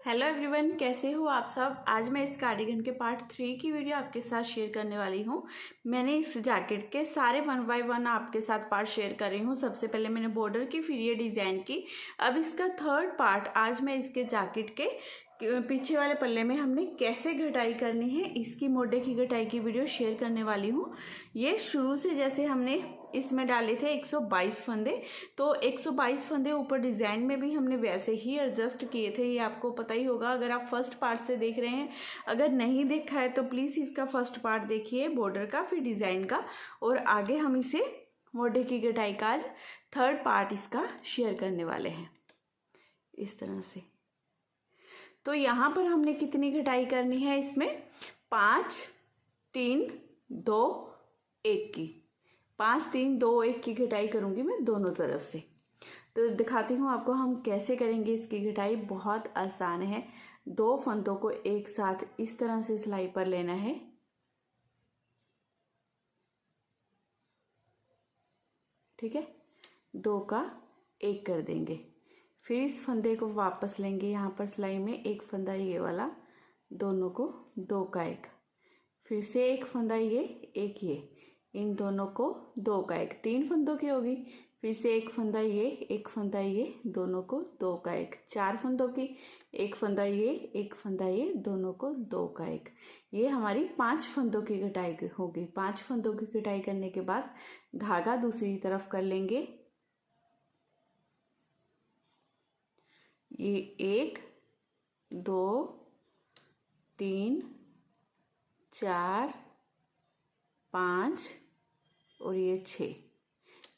Hello everyone, कैसे हो आप सब। आज मैं इस कार्डिगन के पार्ट 3 की वीडियो आपके साथ शेयर करने वाली हूँ। मैंने इस जैकेट के सारे 1 बाय 1 आपके साथ पार्ट शेयर कर रही हूँ। सबसे पहले मैंने बॉर्डर की, फिर ये डिज़ाइन की। अब इसका थर्ड पार्ट आज मैं इसके जैकेट के पीछे वाले पल्ले में हमने कैसे घटाई करनी है, इसकी मोढे की घटाई की वीडियो शेयर करने वाली हूँ। ये शुरू से जैसे हमने इसमें डाले थे 122 फंदे, तो 122 फंदे ऊपर डिज़ाइन में भी हमने वैसे ही एडजस्ट किए थे। ये आपको पता ही होगा अगर आप फर्स्ट पार्ट से देख रहे हैं। अगर नहीं देखा है तो प्लीज़ इसका फर्स्ट पार्ट देखिए, बॉर्डर का, फिर डिज़ाइन का, और आगे हम इसे मोढे की घटाई का आज थर्ड पार्ट इसका शेयर करने वाले हैं इस तरह से। तो यहाँ पर हमने कितनी घटाई करनी है, इसमें 5 3 2 1 की 5 3 2 1 की घटाई करूँगी मैं दोनों तरफ से। तो दिखाती हूँ आपको हम कैसे करेंगे इसकी घटाई। बहुत आसान है। 2 फंदों को एक साथ इस तरह से सिलाई पर लेना है, ठीक है। 2 का 1 कर देंगे, फिर इस फंदे को वापस लेंगे यहाँ पर सिलाई में, एक फंदा ये वाला, दोनों को 2 का 1, फिर से एक फंदा ये, एक ये, इन दोनों को 2 का 1, 3 फंदों की होगी। फिर से एक फंदा ये, एक फंदा ये, दोनों को 2 का 1, 4 फंदों की, एक फंदा ये, एक फंदा ये, दोनों को 2 का 1। ये हमारी 5 फंदों की घटाई होगी। 5 फंदों की घटाई करने के बाद धागा दूसरी तरफ कर लेंगे। ये 1 2 3 4 5 और ये 6,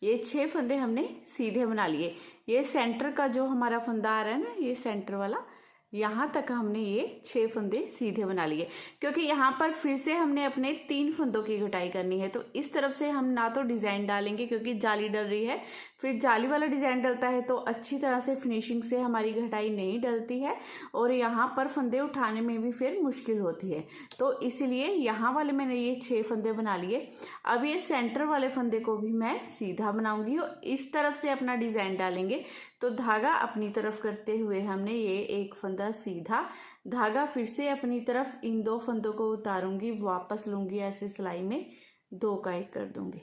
ये 6 फंदे हमने सीधे बना लिए। ये सेंटर का जो हमारा फंदा आ रहा है ना, ये सेंटर वाला, यहाँ तक हमने ये 6 फंदे सीधे बना लिए, क्योंकि यहाँ पर फिर से हमने अपने 3 फंदों की घटाई करनी है। तो इस तरफ से हम ना तो डिज़ाइन डालेंगे क्योंकि जाली डल रही है, फिर जाली वाला डिज़ाइन डलता है तो अच्छी तरह से फिनिशिंग से हमारी घटाई नहीं डलती है, और यहाँ पर फंदे उठाने में भी फिर मुश्किल होती है। तो इसलिए यहाँ वाले मैंने ये 6 फंदे बना लिए। अब ये सेंटर वाले फंदे को भी मैं सीधा बनाऊंगी और इस तरफ से अपना डिज़ाइन डालेंगे। तो धागा अपनी तरफ करते हुए हमने ये एक फंदा सीधा, धागा फिर से अपनी तरफ, इन 2 फंदों को उतारूंगी, वापस लूँगी ऐसे सिलाई में, 2 का 1 कर दूंगी।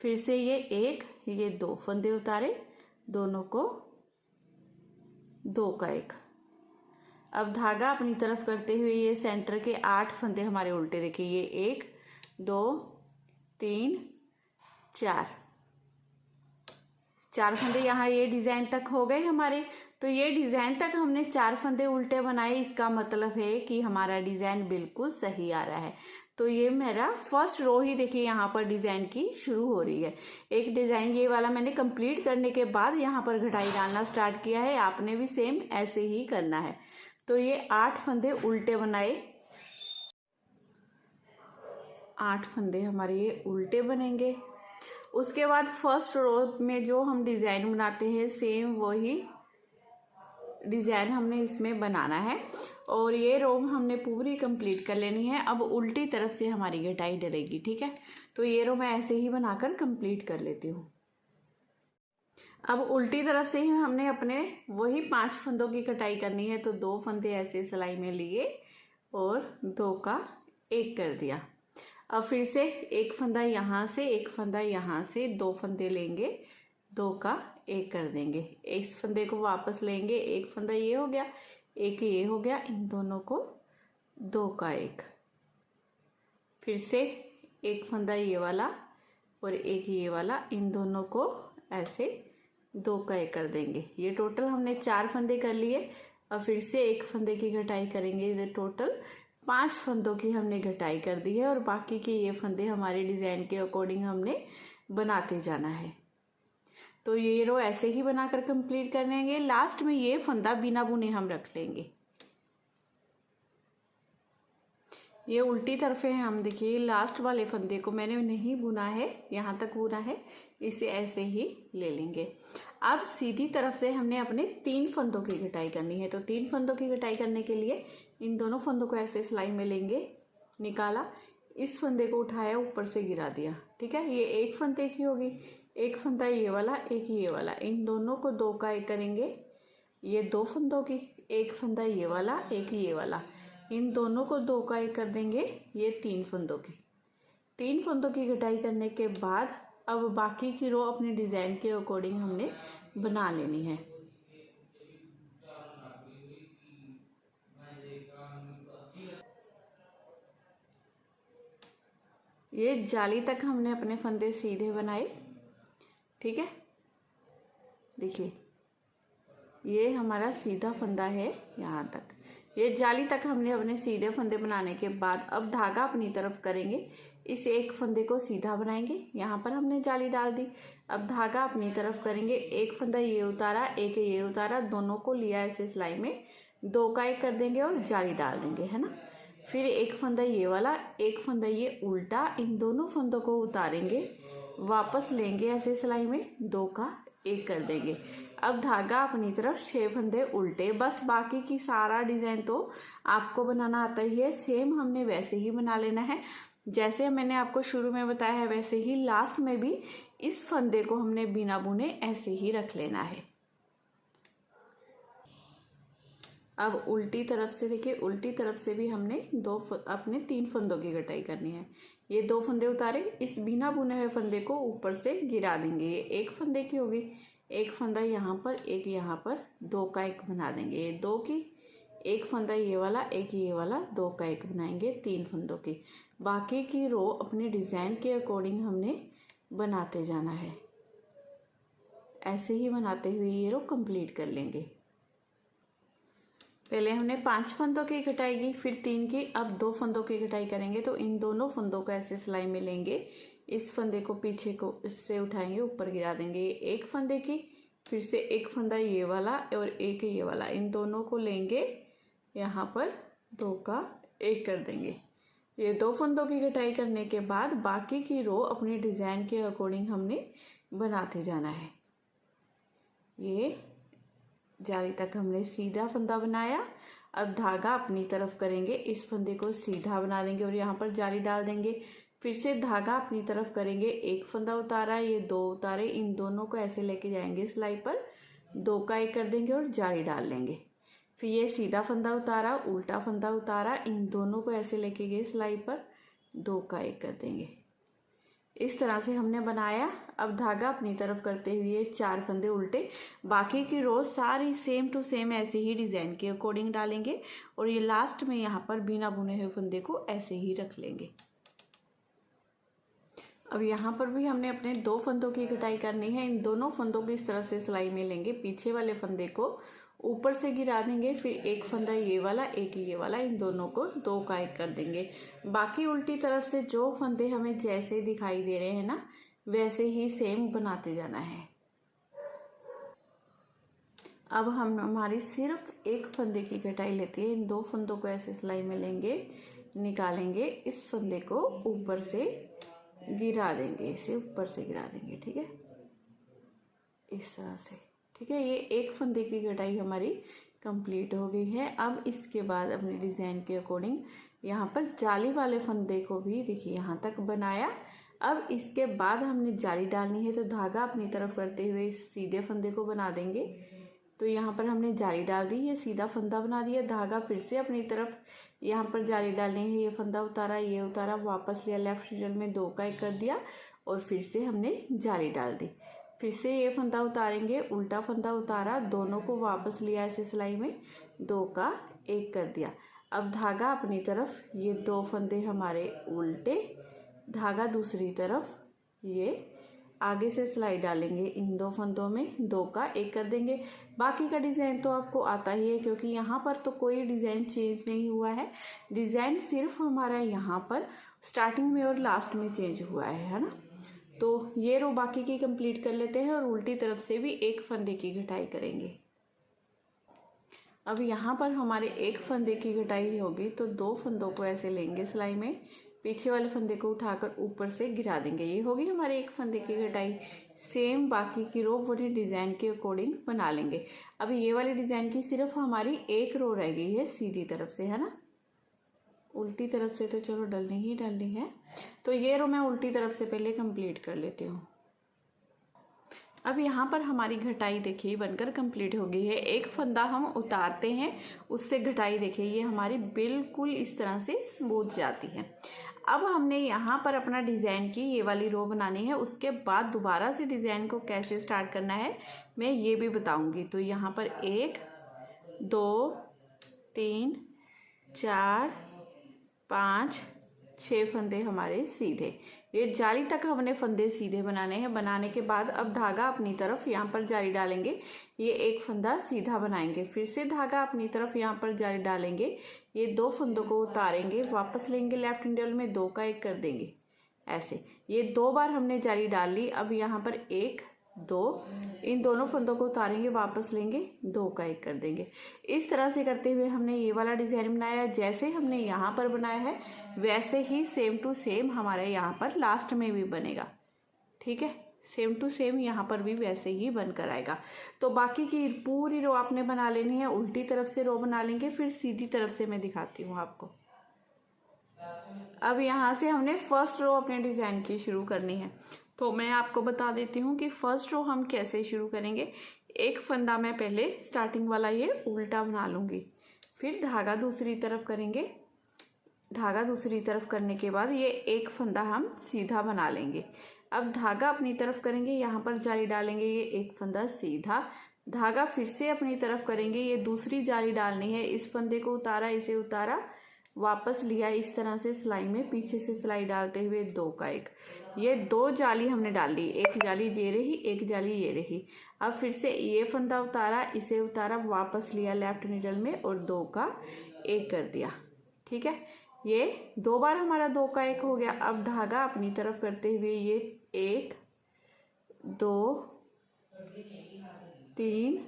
फिर से ये 1, ये 2 फंदे उतारे, दोनों को 2 का 1। अब धागा अपनी तरफ करते हुए ये सेंटर के 8 फंदे हमारे उल्टे, देखिए ये 1 2 3 4 फंदे यहाँ ये डिज़ाइन तक हो गए हमारे। तो ये डिज़ाइन तक हमने 4 फंदे उल्टे बनाए, इसका मतलब है कि हमारा डिज़ाइन बिल्कुल सही आ रहा है। तो ये मेरा फर्स्ट रो ही देखिए यहाँ पर डिज़ाइन की शुरू हो रही है। एक डिज़ाइन ये वाला मैंने कंप्लीट करने के बाद यहाँ पर घटाई डालना स्टार्ट किया है, आपने भी सेम ऐसे ही करना है। तो ये 8 फंदे उल्टे बनाए, 8 फंदे हमारे ये उल्टे बनेंगे। उसके बाद फर्स्ट रो में जो हम डिज़ाइन बनाते हैं सेम वही डिज़ाइन हमने इसमें बनाना है, और ये रो हमने पूरी कंप्लीट कर लेनी है। अब उल्टी तरफ से हमारी घटाई डलेगी, ठीक है। तो ये रो मैं ऐसे ही बनाकर कंप्लीट कर लेती हूँ। अब उल्टी तरफ से ही हमने अपने वही 5 फंदों की कटाई करनी है। तो 2 फंदे ऐसे सिलाई में लिए और 2 का 1 कर दिया। अब फिर से एक फंदा यहाँ से, एक फंदा यहाँ से, 2 फंदे लेंगे, 2 का 1 कर देंगे। इस फंदे को वापस लेंगे, एक फंदा ये हो गया, एक ये हो गया, इन दोनों को 2 का 1। फिर से एक फंदा ये वाला और एक ये वाला, इन दोनों को ऐसे 2 का 1 कर देंगे। ये टोटल हमने 4 फंदे कर लिए। अब फिर से एक फंदे की घटाई करेंगे। ये टोटल 5 फंदों की हमने घटाई कर दी है, और बाकी के ये फंदे हमारे डिज़ाइन के अकॉर्डिंग हमने बनाते जाना है। तो ये रो ऐसे ही बनाकर कंप्लीट कर लेंगे। लास्ट में ये फंदा बिना बुने हम रख लेंगे। ये उल्टी तरफ है, हम देखिए लास्ट वाले फंदे को मैंने नहीं बुना है, यहाँ तक बुना है, इसे ऐसे ही ले लेंगे। अब सीधी तरफ से हमने अपने 3 फंदों की घटाई करनी है। तो 3 फंदों की घटाई करने के लिए इन दोनों फंदों को ऐसे सिलाई में लेंगे, निकाला, इस फंदे को उठाया, ऊपर से गिरा दिया, ठीक है। ये एक फंदे की होगी, एक फंदा ये वाला, एक ये वाला, इन दोनों को 2 का 1 करेंगे। ये 2 फंदों की, एक फंदा ये वाला, एक ये वाला, इन दोनों को 2 का 1 कर देंगे, ये 3 फंदों की। 3 फंदों की कटाई करने के बाद अब बाकी की रो अपने डिज़ाइन के अकॉर्डिंग हमने बना लेनी है। ये जाली तक हमने अपने फंदे सीधे बनाए, ठीक है। देखिए ये हमारा सीधा फंदा है यहाँ तक, ये जाली तक हमने अपने सीधे फंदे बनाने के बाद अब धागा अपनी तरफ करेंगे, इस एक फंदे को सीधा बनाएंगे, यहाँ पर हमने जाली डाल दी। अब धागा अपनी तरफ करेंगे, एक फंदा ये उतारा, एक ये उतारा, दोनों को लिया ऐसे सिलाई में, 2 का 1 कर देंगे और जाली डाल देंगे, है ना। फिर एक फंदा ये वाला, एक फंदा ये उल्टा, इन दोनों फंदों को उतारेंगे, वापस लेंगे ऐसे सिलाई में, 2 का 1 कर देंगे। अब धागा अपनी तरफ 6 फंदे उल्टे, बस बाकी की सारा डिज़ाइन तो आपको बनाना आता ही है, सेम हमने वैसे ही बना लेना है जैसे मैंने आपको शुरू में बताया है, वैसे ही लास्ट में भी इस फंदे को हमने बिना बुने ऐसे ही रख लेना है। अब उल्टी तरफ से देखिए, उल्टी तरफ से भी हमने अपने 3 फंदों की कटाई करनी है। ये 2 फंदे उतारे, इस बिना बुने हुए फंदे को ऊपर से गिरा देंगे, ये एक फंदे की होगी, एक फंदा यहाँ पर, एक यहाँ पर, 2 का 1 बना देंगे, ये 2 की, एक फंदा ये वाला, एक ये वाला, 2 का 1 बनाएंगे, 3 फंदों की। बाकी की रो अपने डिज़ाइन के अकॉर्डिंग हमने बनाते जाना है, ऐसे ही बनाते हुए ये रो कंप्लीट कर लेंगे। पहले हमने 5 फंदों की कटाई की, फिर 3 की, अब 2 फंदों की कटाई करेंगे। तो इन दोनों फंदों को ऐसे सिलाई में लेंगे, इस फंदे को पीछे को इससे उठाएंगे, ऊपर गिरा देंगे, एक फंदे की, फिर से एक फंदा ये वाला और एक ये वाला, इन दोनों को लेंगे, यहाँ पर 2 का 1 कर देंगे। ये 2 फंदों की कटाई करने के बाद बाकी की रो अपने डिज़ाइन के अकॉर्डिंग हमने बनाते जाना है। ये जाली तक हमने सीधा फंदा बनाया, अब धागा अपनी तरफ करेंगे, इस फंदे को सीधा बना देंगे और यहाँ पर जाली डाल देंगे, फिर से धागा अपनी तरफ करेंगे, एक फंदा उतारा, ये 2 उतारे, इन दोनों को ऐसे लेके जाएंगे सिलाई पर, 2 का 1 कर देंगे और जाली डाल लेंगे। फिर ये सीधा फंदा उतारा, उल्टा फंदा उतारा, इन दोनों को ऐसे लेके गए सिलाई पर, 2 का 1 कर देंगे। इस तरह से हमने बनाया। अब धागा अपनी तरफ करते हुए 4 फंदे उल्टे, बाकी की रो सारी सेम टू सेम ऐसे ही डिज़ाइन के अकॉर्डिंग डालेंगे और ये लास्ट में यहाँ पर बिना बुने हुए फंदे को ऐसे ही रख लेंगे। अब यहाँ पर भी हमने अपने 2 फंदों की कटाई करनी है, इन दोनों फंदों को इस तरह से सिलाई में लेंगे, पीछे वाले फंदे को ऊपर से गिरा देंगे, फिर एक फंदा ये वाला, एक ये वाला, इन दोनों को 2 का 1 कर देंगे। बाकी उल्टी तरफ से जो फंदे हमें जैसे दिखाई दे रहे हैं ना, वैसे ही सेम बनाते जाना है। अब हम हमारी सिर्फ एक फंदे की कटाई लेती है, इन 2 फंदों को ऐसे सिलाई में लेंगे, निकालेंगे, इस फंदे को ऊपर से गिरा देंगे, इसे ऊपर से गिरा देंगे, ठीक है, इस तरह से, ठीक है। ये एक फंदे की कटाई हमारी कंप्लीट हो गई है। अब इसके बाद अपने डिज़ाइन के अकॉर्डिंग यहाँ पर जाली वाले फंदे को भी देखिए यहाँ तक बनाया। अब इसके बाद हमने जाली डालनी है, तो धागा अपनी तरफ करते हुए इस सीधे फंदे को बना देंगे। तो यहाँ पर हमने जाली डाल दी, ये सीधा फंदा बना दिया, धागा फिर से अपनी तरफ यहाँ पर जाली डालनी है, ये फंदा उतारा, ये उतारा, वापस लिया लेफ्ट नीडल में, 2 का 1 कर दिया और फिर से हमने जाली डाल दी। फिर से ये फंदा उतारेंगे, उल्टा फंदा उतारा, दोनों को वापस लिया ऐसे सिलाई में, 2 का 1 कर दिया। अब धागा अपनी तरफ, ये 2 फंदे हमारे उल्टे, धागा दूसरी तरफ, ये आगे से सिलाई डालेंगे, इन 2 फंदों में 2 का 1 कर देंगे। बाकी का डिज़ाइन तो आपको आता ही है, क्योंकि यहाँ पर तो कोई डिज़ाइन चेंज नहीं हुआ है, डिज़ाइन सिर्फ हमारा यहाँ पर स्टार्टिंग में और लास्ट में चेंज हुआ है ना। तो ये रो बाकी की कंप्लीट कर लेते हैं और उल्टी तरफ से भी एक फंदे की कटाई करेंगे। अब यहाँ पर हमारे एक फंदे की कटाई होगी, तो 2 फंदों को ऐसे लेंगे सिलाई में, पीछे वाले फंदे को उठाकर ऊपर से गिरा देंगे, ये होगी हमारे एक फंदे की कटाई। सेम बाकी की रो वही डिज़ाइन के अकॉर्डिंग बना लेंगे। अब ये वाली डिज़ाइन की सिर्फ हमारी एक रो रह गई है सीधी तरफ से, है ना। उल्टी तरफ से तो चलो डालनी ही डालनी है, तो ये रो मैं उल्टी तरफ से पहले कंप्लीट कर लेती हूँ। अब यहाँ पर हमारी घटाई देखिए बनकर कंप्लीट हो गई है। एक फंदा हम उतारते हैं, उससे घटाई देखिए ये हमारी बिल्कुल इस तरह से स्मूथ जाती है। अब हमने यहाँ पर अपना डिज़ाइन की ये वाली रो बनानी है। उसके बाद दोबारा से डिज़ाइन को कैसे स्टार्ट करना है मैं ये भी बताऊँगी। तो यहाँ पर 1 2 3 4 5 6 फंदे हमारे सीधे, ये जाली तक हमने फंदे सीधे बनाने हैं। बनाने के बाद अब धागा अपनी तरफ यहाँ पर जाली डालेंगे, ये एक फंदा सीधा बनाएंगे, फिर से धागा अपनी तरफ यहाँ पर जाली डालेंगे, ये 2 फंदों को उतारेंगे, वापस लेंगे लेफ्ट हैंडल में 2 का 1 कर देंगे ऐसे। ये 2 बार हमने जाली डाल ली। अब यहाँ पर 1 2 इन दोनों फंदों को उतारेंगे, वापस लेंगे 2 का 1 कर देंगे। इस तरह से करते हुए हमने ये वाला डिज़ाइन बनाया। जैसे हमने यहाँ पर बनाया है वैसे ही सेम टू सेम हमारे यहाँ पर लास्ट में भी बनेगा। ठीक है, सेम टू सेम यहाँ पर भी वैसे ही बनकर आएगा। तो बाकी की पूरी रो आपने बना लेनी है। उल्टी तरफ से रो बना लेंगे, फिर सीधी तरफ से मैं दिखाती हूँ आपको। अब यहाँ से हमने फर्स्ट रो अपने डिज़ाइन की शुरू करनी है। तो मैं आपको बता देती हूँ कि फर्स्ट रो हम कैसे शुरू करेंगे। एक फंदा मैं पहले स्टार्टिंग वाला ये उल्टा बना लूँगी, फिर धागा दूसरी तरफ करेंगे। धागा दूसरी तरफ करने के बाद ये एक फंदा हम सीधा बना लेंगे। अब धागा अपनी तरफ करेंगे, यहाँ पर जाली डालेंगे, ये एक फंदा सीधा, धागा फिर से अपनी तरफ करेंगे, ये दूसरी जाली डालनी है। इस फंदे को उतारा, इसे उतारा, वापस लिया, इस तरह से सिलाई में पीछे से सिलाई डालते हुए 2 का 1, ये 2 जाली हमने डाल ली, एक जाली ये रही, एक जाली ये रही। अब फिर से ये फंदा उतारा, इसे उतारा, वापस लिया लेफ्ट नीडल में और 2 का 1 कर दिया। ठीक है, ये 2 बार हमारा 2 का 1 हो गया। अब धागा अपनी तरफ करते हुए ये 1 2 3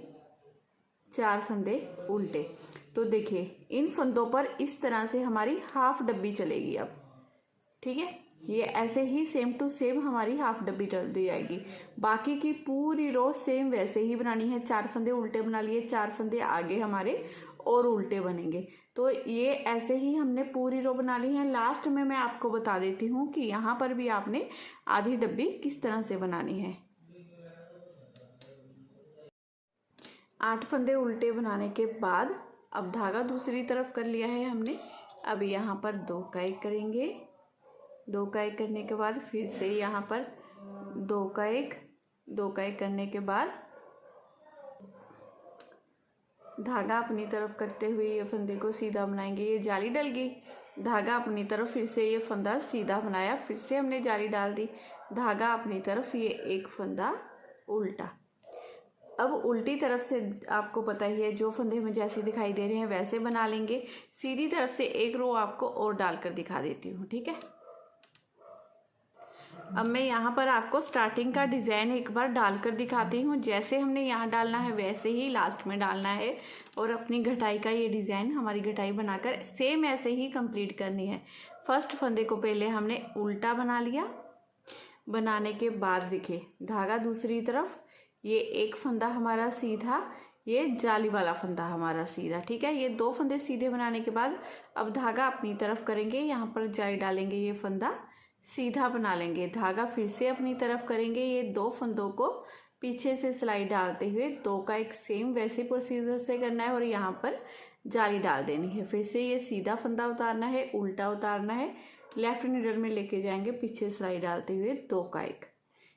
4 फंदे उल्टे। तो देखिए इन फंदों पर इस तरह से हमारी हाफ डब्बी चलेगी अब। ठीक है, ये ऐसे ही सेम टू सेम हमारी हाफ डब्बी चल दी जाएगी। बाकी की पूरी रो सेम वैसे ही बनानी है। 4 फंदे उल्टे बना लिए, 4 फंदे आगे हमारे और उल्टे बनेंगे। तो ये ऐसे ही हमने पूरी रो बना ली है। लास्ट में मैं आपको बता देती हूँ कि यहाँ पर भी आपने आधी डब्बी किस तरह से बनानी है। 8 फंदे उल्टे बनाने के बाद अब धागा दूसरी तरफ कर लिया है हमने। अब यहाँ पर 2 का 1 करेंगे, 2 का 1 करने के बाद फिर से यहाँ पर 2 का 1 करने के बाद धागा अपनी तरफ करते हुए ये फंदे को सीधा बनाएंगे। ये जाली डल गई, धागा अपनी तरफ, फिर से ये फंदा सीधा बनाया, फिर से हमने जाली डाल दी, धागा अपनी तरफ, ये एक फंदा उल्टा। अब उल्टी तरफ से आपको पता ही है जो फंदे हमें जैसे दिखाई दे रहे हैं वैसे बना लेंगे। सीधी तरफ से एक रो आपको और डालकर दिखा देती हूँ। ठीक है, अब मैं यहाँ पर आपको स्टार्टिंग का डिज़ाइन एक बार डालकर दिखाती हूँ। जैसे हमने यहाँ डालना है वैसे ही लास्ट में डालना है और अपनी घटाई का ये डिज़ाइन हमारी घटाई बनाकर सेम ऐसे ही कंप्लीट करनी है। फर्स्ट फंदे को पहले हमने उल्टा बना लिया, बनाने के बाद देखिए धागा दूसरी तरफ, ये एक फंदा हमारा सीधा, ये जाली वाला फंदा हमारा सीधा। ठीक है, ये 2 फंदे सीधे बनाने के बाद अब धागा अपनी तरफ करेंगे, यहाँ पर जाली डालेंगे, ये फंदा सीधा बना लेंगे, धागा फिर से अपनी तरफ करेंगे, ये 2 फंदों को पीछे से सिलाई डालते हुए 2 का 1 सेम वैसे प्रोसीजर से करना है और यहाँ पर जाली डाल देनी है। फिर से ये सीधा फंदा उतारना है, उल्टा उतारना है, लेफ्ट नीडल में लेके जाएंगे, पीछे सिलाई डालते हुए 2 का 1।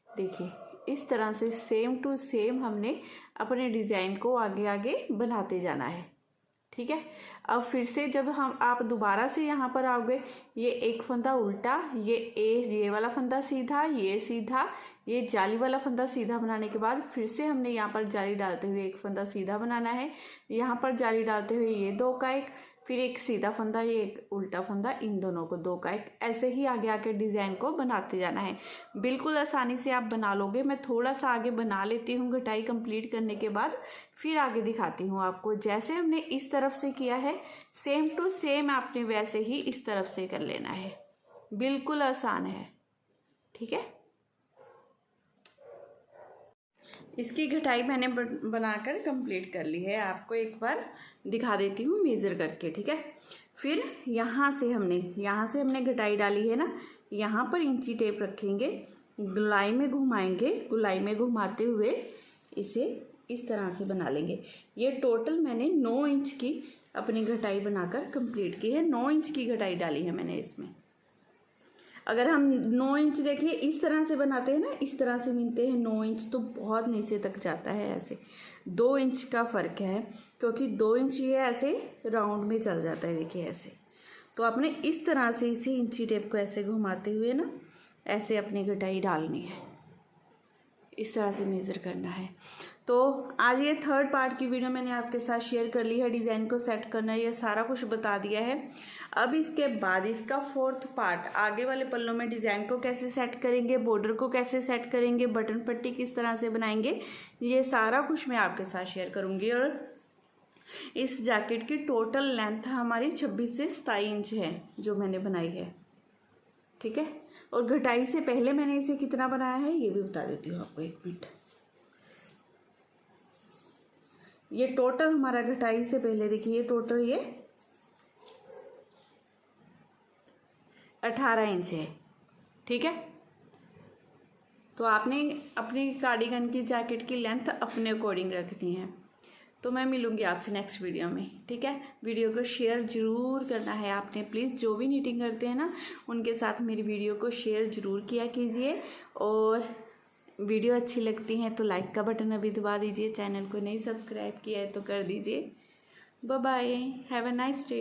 देखिए इस तरह से सेम टू सेम हमने अपने डिज़ाइन को आगे आगे बनाते जाना है। ठीक है, अब फिर से जब आप दोबारा से यहाँ पर आओगे, ये एक फंदा उल्टा, ये वाला फंदा सीधा, ये सीधा, ये जाली वाला फंदा सीधा बनाने के बाद फिर से हमने यहाँ पर जाली डालते हुए एक फंदा सीधा बनाना है, यहाँ पर जाली डालते हुए ये 2 का 1, फिर एक सीधा फंदा, ये एक उल्टा फंदा, इन दोनों को 2 का 1, ऐसे ही आगे आके डिज़ाइन को बनाते जाना है। बिल्कुल आसानी से आप बना लोगे। मैं थोड़ा सा आगे बना लेती हूँ घटाई कंप्लीट करने के बाद, फिर आगे दिखाती हूँ आपको। जैसे हमने इस तरफ से किया है सेम टू सेम आपने वैसे ही इस तरफ से कर लेना है। बिल्कुल आसान है। ठीक है, इसकी घटाई मैंने बनाकर कंप्लीट कर ली है, आपको एक बार दिखा देती हूँ मेज़र करके। ठीक है, फिर यहाँ से हमने घटाई डाली है ना, यहाँ पर इंची टेप रखेंगे, गोलाई में घुमाएंगे, गोलाई में घुमाते हुए इसे इस तरह से बना लेंगे। ये टोटल मैंने 9 इंच की अपनी घटाई बनाकर कंप्लीट की है। 9 इंच की घटाई डाली है मैंने इसमें। अगर हम 9 इंच देखिए इस तरह से बनाते हैं ना, इस तरह से मिलते हैं 9 इंच तो बहुत नीचे तक जाता है। ऐसे 2 इंच का फ़र्क है, क्योंकि 2 इंच ये ऐसे राउंड में चल जाता है। देखिए ऐसे, तो आपने इस तरह से इसे इंची टेप को ऐसे घुमाते हुए ना ऐसे अपनी घटाई डालनी है, इस तरह से मेज़र करना है। तो आज ये 3rd पार्ट की वीडियो मैंने आपके साथ शेयर कर ली है। डिज़ाइन को सेट करना, ये सारा कुछ बता दिया है। अब इसके बाद इसका 4th पार्ट, आगे वाले पल्लों में डिज़ाइन को कैसे सेट करेंगे, बॉर्डर को कैसे सेट करेंगे, बटन पट्टी किस तरह से बनाएंगे, ये सारा कुछ मैं आपके साथ शेयर करूँगी। और इस जैकेट की टोटल लेंथ हमारी 26 से 27 इंच है जो मैंने बनाई है, ठीक है। और घटाई से पहले मैंने इसे कितना बनाया है ये भी बता देती हूँ आपको, 1 मिनट। ये टोटल हमारा घटाई से पहले देखिए, ये टोटल ये 18 इंच है, ठीक है। तो आपने अपनी कार्डिगन की जैकेट की लेंथ अपने अकॉर्डिंग रखनी है। तो मैं मिलूँगी आपसे नेक्स्ट वीडियो में, ठीक है। वीडियो को शेयर ज़रूर करना है आपने, प्लीज़। जो भी नीटिंग करते हैं ना उनके साथ मेरी वीडियो को शेयर ज़रूर किया कीजिए। और वीडियो अच्छी लगती हैं तो लाइक का बटन अभी दबा दीजिए। चैनल को नहीं सब्सक्राइब किया है तो कर दीजिए। Bye bye, have a nice day.